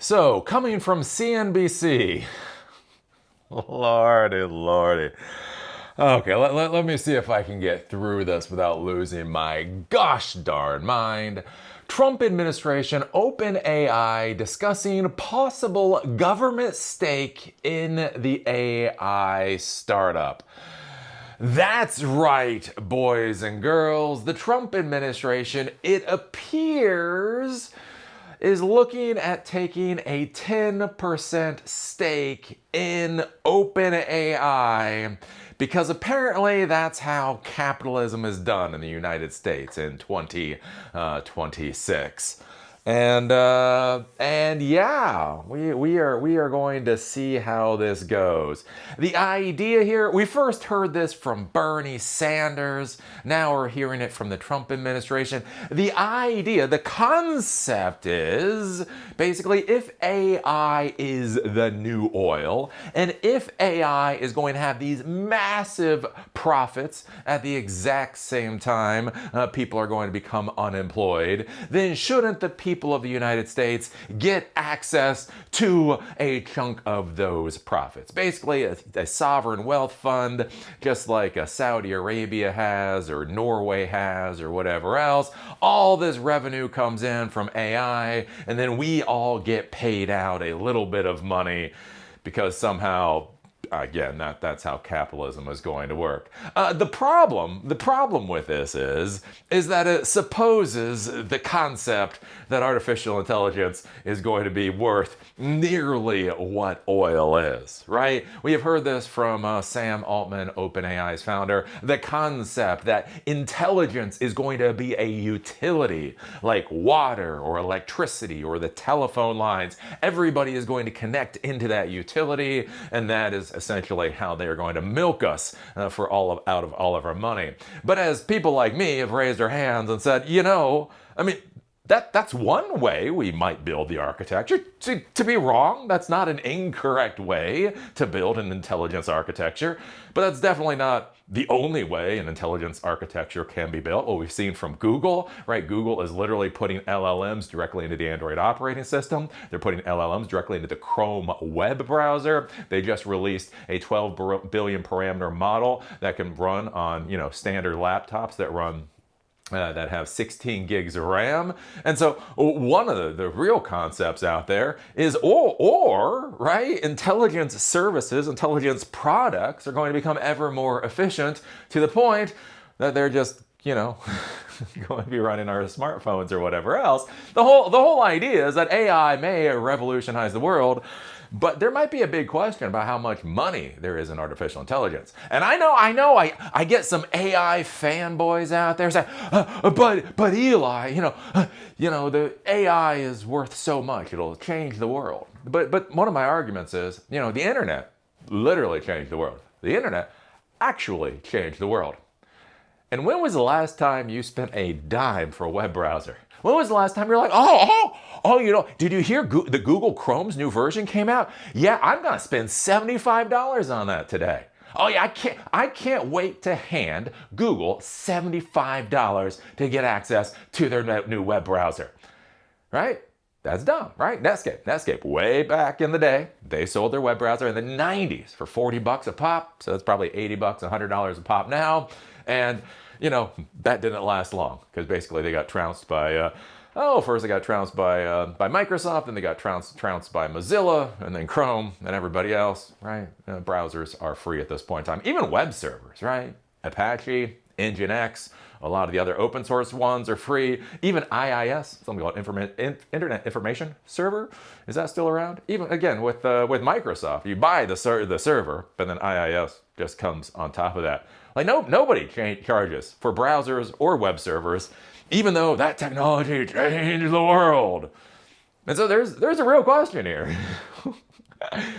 So, coming from CNBC, lordy, lordy. Okay, let me see if I can get through this without losing my gosh darn mind. Trump administration, OpenAI discussing possible government stake in the AI startup. That's right, boys and girls. The Trump administration, it appears, is looking at taking a 10% stake in OpenAI because apparently that's how capitalism is done in the United States in 2026. And yeah, we are going to see how this goes. The idea here, we first heard this from Bernie Sanders. Now we're hearing it from the Trump administration. The idea, the concept is basically if AI is the new oil, and if AI is going to have these massive profits at the exact same time people are going to become unemployed, then shouldn't the people of the United States get access to a chunk of those profits? Basically, a sovereign wealth fund, just like Saudi Arabia has, or Norway has, or whatever else. All this revenue comes in from AI, and then we all get paid out a little bit of money because somehow, again, that's how capitalism is going to work. The problem with this is that it supposes the concept that artificial intelligence is going to be worth nearly what oil is, right? We have heard this from Sam Altman, OpenAI's founder, the concept that intelligence is going to be a utility like water or electricity or the telephone lines. Everybody is going to connect into that utility, and that is essentially how they are going to milk us for out of all of our money. But as people like me have raised their hands and said, that's one way we might build the architecture. To be wrong, that's not an incorrect way to build an intelligence architecture, but that's definitely not the only way an intelligence architecture can be built. What we've seen from Google, right? Google is literally putting LLMs directly into the Android operating system. They're putting LLMs directly into the Chrome web browser. They just released a 12 billion parameter model that can run on, standard laptops that run that have 16 gigs of RAM. And so one of the real concepts out there is right, intelligence services, intelligence products are going to become ever more efficient to the point that they're just, going to be running our smartphones or whatever else. The whole idea is that AI may revolutionize the world, but there might be a big question about how much money there is in artificial intelligence. And I get some AI fanboys out there saying, but Eli, the AI is worth so much, it'll change the world. But one of my arguments is, the internet literally changed the world. The internet actually changed the world. And when was the last time you spent a dime for a web browser? When was the last time you're like, did you hear the Google Chrome's new version came out? Yeah, I'm gonna spend $75 on that today. Oh yeah, I can't wait to hand Google $75 to get access to their new web browser. Right? That's dumb, right? Netscape, way back in the day, they sold their web browser in the 90s for $40 a pop. So that's probably $80, $100 a pop now. And, that didn't last long because basically they got trounced by, first they got trounced by Microsoft, then they got trounced by Mozilla, and then Chrome and everybody else, right? Browsers are free at this point in time. Even web servers, right? Apache, Nginx, a lot of the other open source ones are free. Even IIS, something called Internet Information Server, is that still around? Even again with Microsoft, you buy the server, but then IIS just comes on top of that. Like nobody charges for browsers or web servers, even though that technology changed the world. And so there's a real question here.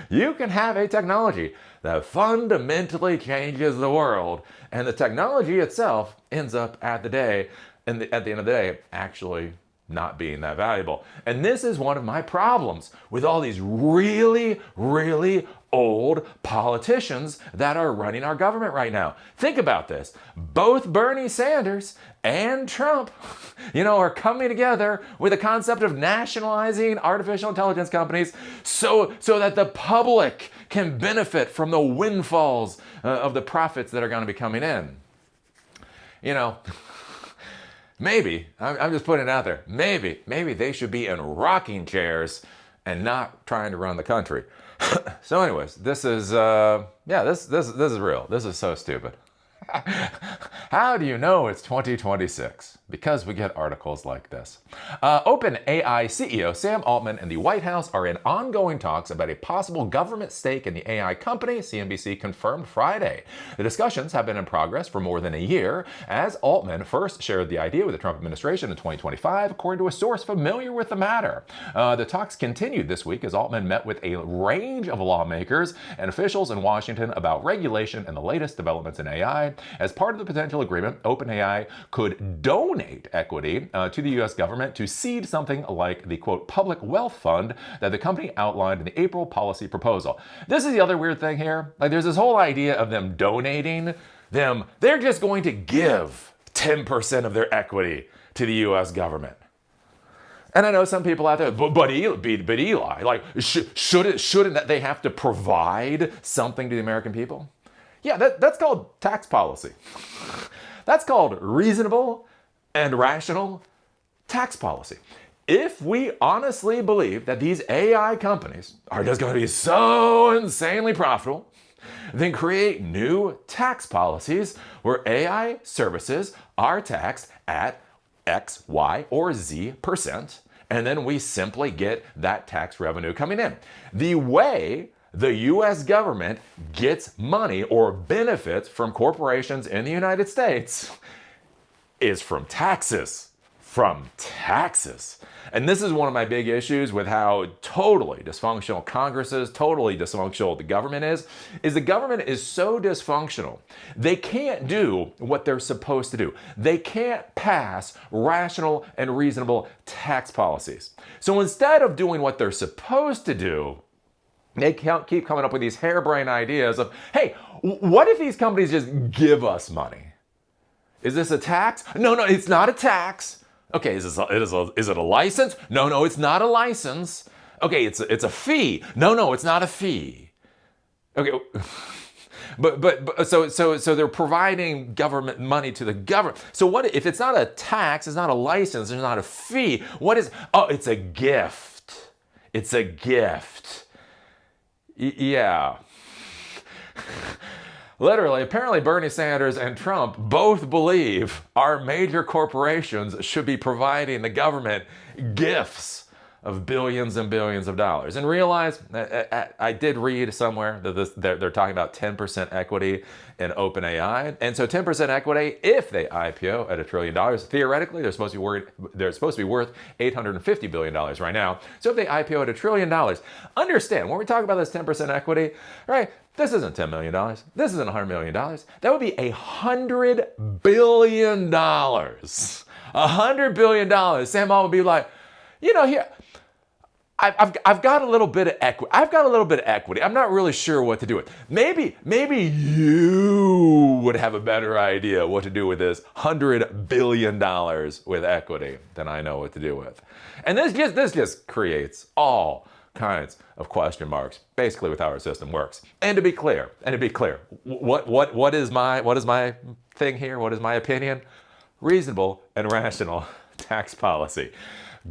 You can have a technology that fundamentally changes the world, and the technology itself ends up at the end of the day actually not being that valuable. And this is one of my problems with all these really, really old politicians that are running our government right now. Think about this. Both Bernie Sanders and Trump, are coming together with the concept of nationalizing artificial intelligence companies so that the public can benefit from the windfalls of the profits that are going to be coming in. Maybe, I'm just putting it out there, maybe they should be in rocking chairs and not trying to run the country. So anyways, this is this is real. This is so stupid. How do you know it's 2026? Because we get articles like this. OpenAI CEO Sam Altman and the White House are in ongoing talks about a possible government stake in the AI company, CNBC confirmed Friday. The discussions have been in progress for more than a year, as Altman first shared the idea with the Trump administration in 2025, according to a source familiar with the matter. The talks continued this week as Altman met with a range of lawmakers and officials in Washington about regulation and the latest developments in AI. As part of the potential agreement, OpenAI could donate equity to the U.S. government to seed something like the, quote, public wealth fund that the company outlined in the April policy proposal. This is the other weird thing here. Like, there's this whole idea of them donating. They're just going to give 10% of their equity to the U.S. government. And I know some people out there, but Eli, like, shouldn't that they have to provide something to the American people? Yeah, that's called tax policy. That's called reasonable and rational tax policy. If we honestly believe that these AI companies are just going to be so insanely profitable, then create new tax policies where AI services are taxed at X, Y, or Z%, and then we simply get that tax revenue coming in. The way the U.S. government gets money or benefits from corporations in the United States is from taxes. From taxes. And this is one of my big issues with how totally dysfunctional Congress is, totally dysfunctional the government is the government is so dysfunctional. They can't do what they're supposed to do. They can't pass rational and reasonable tax policies. So instead of doing what they're supposed to do, they keep coming up with these harebrained ideas of, hey, what if these companies just give us money? Is this a tax? No, it's not a tax. Okay, is it a license? No, it's not a license. Okay, it's a fee. No, it's not a fee. Okay, but so they're providing government money to the government. So what if it's not a tax? It's not a license. It's not a fee. What is? Oh, it's a gift. It's a gift. Yeah. Literally, apparently Bernie Sanders and Trump both believe our major corporations should be providing the government gifts of billions and billions of dollars. And realize, I did read somewhere that they're talking about 10% equity in OpenAI. And so 10% equity, if they IPO at $1 trillion, theoretically, they're supposed to be worth $850 billion right now. So if they IPO at $1 trillion, understand, when we talk about this 10% equity, right, this isn't $10 million. This isn't $100 million. That would be $100 billion. $100 billion. Sam Altman would be like, here, I've got a little bit of equity. I'm not really sure what to do with. Maybe you would have a better idea what to do with this $100 billion with equity than I know what to do with. And this just creates all kinds of question marks, basically, with how our system works. And to be clear, what is my thing here? What is my opinion? Reasonable and rational tax policy.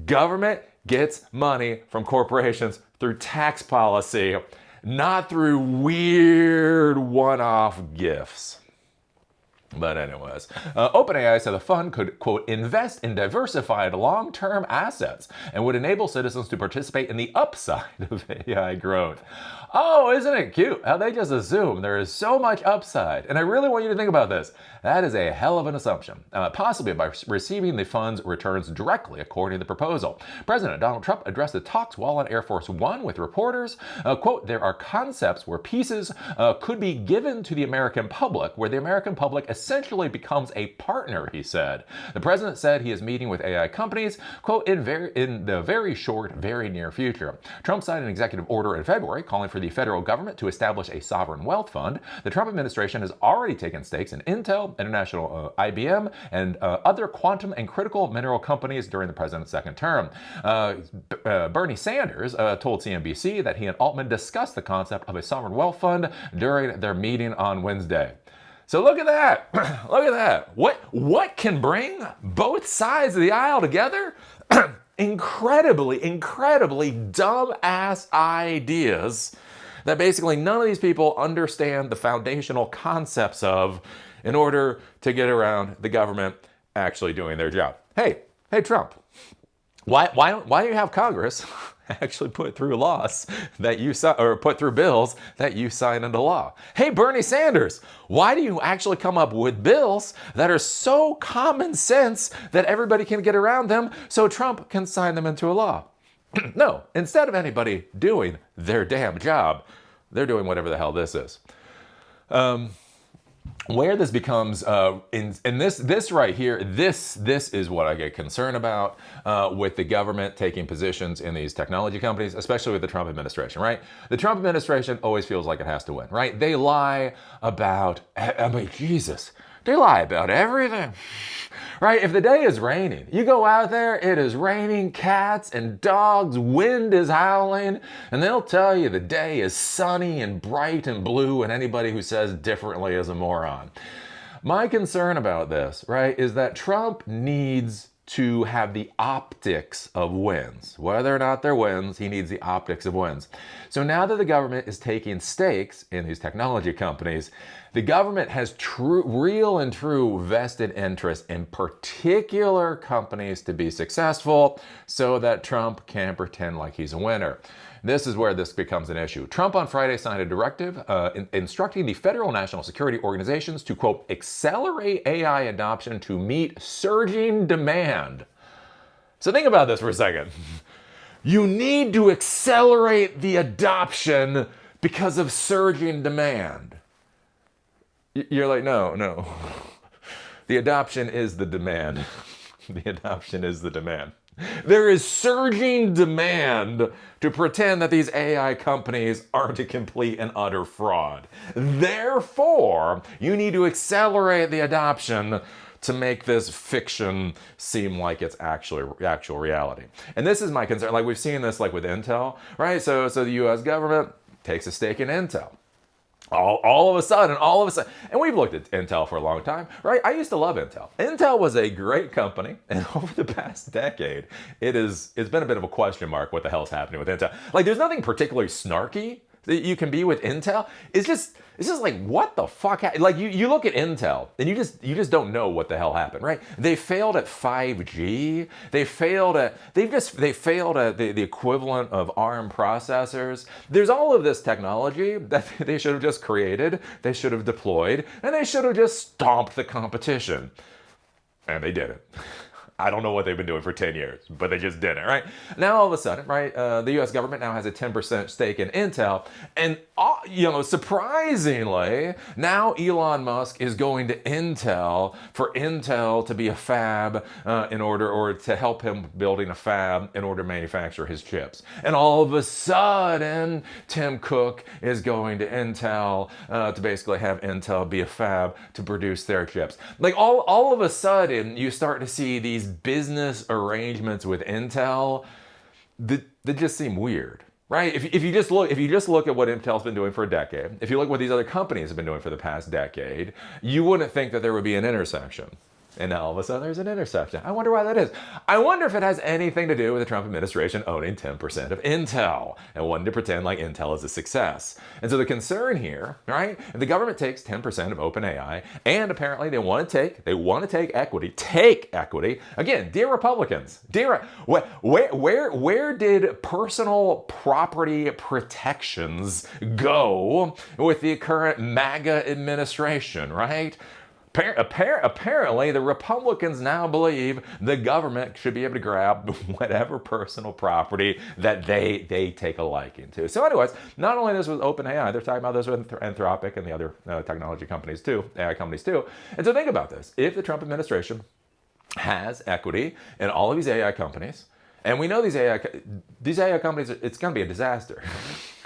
Government gets money from corporations through tax policy, not through weird one-off gifts. But anyways, OpenAI said the fund could, quote, invest in diversified long-term assets and would enable citizens to participate in the upside of AI growth. Oh, isn't it cute how they just assume there is so much upside? And I really want you to think about this. That is a hell of an assumption, possibly by receiving the fund's returns directly, according to the proposal. President Donald Trump addressed the talks while on Air Force One with reporters. Quote, there are concepts where pieces could be given to the American public, where the American public essentially becomes a partner, he said. The president said he is meeting with AI companies, quote, in the very short, very near future. Trump signed an executive order in February calling for the federal government to establish a sovereign wealth fund. The Trump administration has already taken stakes in Intel, International, IBM, and other quantum and critical mineral companies during the president's second term. Bernie Sanders told CNBC that he and Altman discussed the concept of a sovereign wealth fund during their meeting on Wednesday. So look at that. Look at that. What can bring both sides of the aisle together? Incredibly dumb-ass ideas that basically none of these people understand the foundational concepts of in order to get around the government actually doing their job. Hey, Trump, why don't you have Congress actually put through laws that you or put through bills that you sign into law? Hey, Bernie Sanders, why do you actually come up with bills that are so common sense that everybody can get around them so Trump can sign them into a law? No, instead of anybody doing their damn job, they're doing whatever the hell this is. Where this becomes, in this right here, this is what I get concerned about with the government taking positions in these technology companies, especially with the Trump administration, right? The Trump administration always feels like it has to win, right? They lie about, Jesus, they lie about everything, right? If the day is raining, you go out there, it is raining cats and dogs, wind is howling, and they'll tell you the day is sunny and bright and blue, and anybody who says differently is a moron. My concern about this, right, is that Trump needs to have the optics of wins. Whether or not they're wins, he needs the optics of wins. So now that the government is taking stakes in these technology companies, the government has real and true vested interest in particular companies to be successful so that Trump can pretend like he's a winner. This is where this becomes an issue. Trump on Friday signed a directive instructing the federal national security organizations to, quote, accelerate AI adoption to meet surging demand. So think about this for a second. You need to accelerate the adoption because of surging demand. You're like, no. The adoption is the demand. The adoption is the demand. There is surging demand to pretend that these AI companies aren't a complete and utter fraud. Therefore, you need to accelerate the adoption to make this fiction seem like it's actual reality. And this is my concern. Like we've seen this like with Intel, right? So the US government takes a stake in Intel. All of a sudden, and we've looked at Intel for a long time, right? I used to love Intel. Intel was a great company, and over the past decade, it's been a bit of a question mark what the hell is happening with Intel. Like, there's nothing particularly snarky that you can be with Intel. It's just like, what the fuck? Like, you look at Intel, and you just don't know what the hell happened, right? They failed at 5G. They failed at the equivalent of ARM processors. There's all of this technology that they should have just created, they should have deployed, and they should have just stomped the competition. And they didn't. I don't know what they've been doing for 10 years, but they just didn't, right? Now, all of a sudden, right, the U.S. government now has a 10% stake in Intel. And, surprisingly, now Elon Musk is going to Intel for Intel to be a fab or to help him building a fab in order to manufacture his chips. And all of a sudden, Tim Cook is going to Intel to basically have Intel be a fab to produce their chips. Like, all of a sudden, you start to see these business arrangements with Intel that just seem weird, right? If you just look at what Intel's been doing for a decade, if you look at what these other companies have been doing for the past decade, you wouldn't think that there would be an intersection. And now all of a sudden there's an intersection. I wonder why that is. I wonder if it has anything to do with the Trump administration owning 10% of Intel and wanting to pretend like Intel is a success. And so the concern here, right? If the government takes 10% of OpenAI, and apparently they want to take equity. Again, dear Republicans, where did personal property protections go with the current MAGA administration, right? Apparently, the Republicans now believe the government should be able to grab whatever personal property that they take a liking to. So anyways, not only this with OpenAI, they're talking about this with Anthropic and the other technology companies too, AI companies too. And so think about this. If the Trump administration has equity in all of these AI companies, and we know these AI companies, it's going to be a disaster.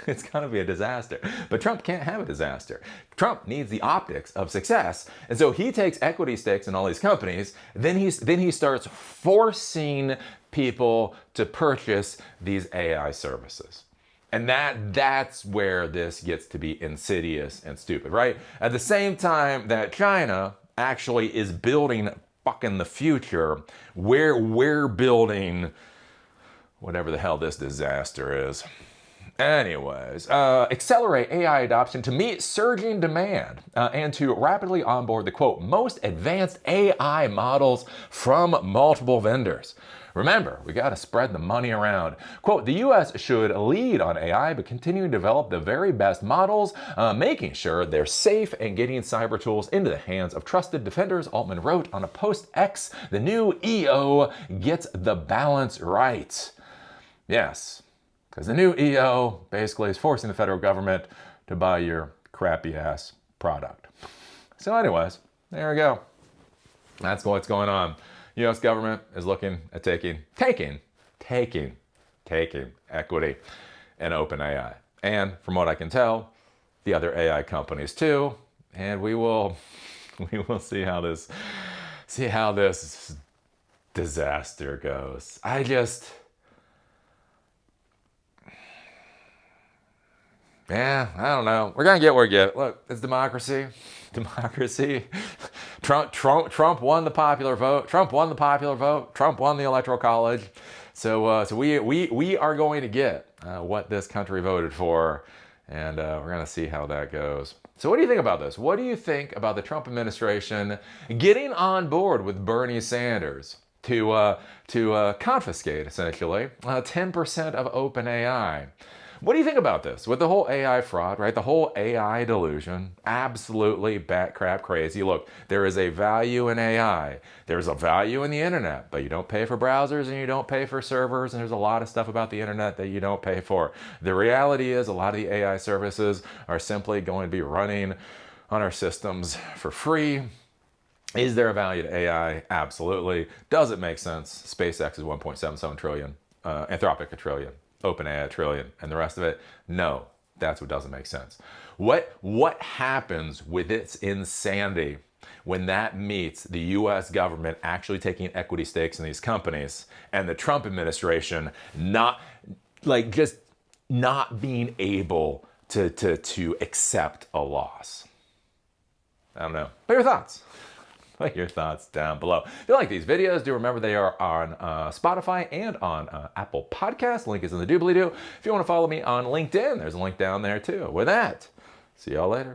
It's going to be a disaster. But Trump can't have a disaster. Trump needs the optics of success. And so he takes equity stakes in all these companies. Then he starts forcing people to purchase these AI services. And that's where this gets to be insidious and stupid, right? At the same time that China actually is building fucking the future, we're building whatever the hell this disaster is. Anyways, accelerate AI adoption to meet surging demand and to rapidly onboard the, quote, most advanced AI models from multiple vendors. Remember, we got to spread the money around. Quote, the U.S. should lead on AI, but continue to develop the very best models, making sure they're safe and getting cyber tools into the hands of trusted defenders, Altman wrote on a post X. The new EO gets the balance right. Yes, because the new EO basically is forcing the federal government to buy your crappy ass product. So anyways, there we go. That's what's going on. U.S. government is looking at taking equity in OpenAI. And from what I can tell, the other AI companies too. And we will see how this disaster goes. Yeah, I don't know. We're gonna get where we get. Look, it's democracy. Democracy. Trump won the popular vote. Trump won the Electoral College. So we are going to get what this country voted for, and we're gonna see how that goes. So what do you think about this? What do you think about the Trump administration getting on board with Bernie Sanders to confiscate essentially 10% of OpenAI? What do you think about this? With the whole AI fraud, right? The whole AI delusion, absolutely bat crap crazy. Look, there is a value in AI. There's a value in the internet, but you don't pay for browsers and you don't pay for servers, and there's a lot of stuff about the internet that you don't pay for. The reality is a lot of the AI services are simply going to be running on our systems for free. Is there a value to AI? Absolutely. Does it make sense? SpaceX is 1.77 trillion, Anthropic a trillion. OpenAI a trillion, and the rest of it, no, that's what doesn't make sense. What happens with its insanity when that meets the U.S. government actually taking equity stakes in these companies and the Trump administration not being able to accept a loss? I don't know. But your thoughts? Put your thoughts down below. If you like these videos, do remember they are on Spotify and on Apple Podcasts. Link is in the doobly-doo. If you want to follow me on LinkedIn, there's a link down there too. With that, see y'all later.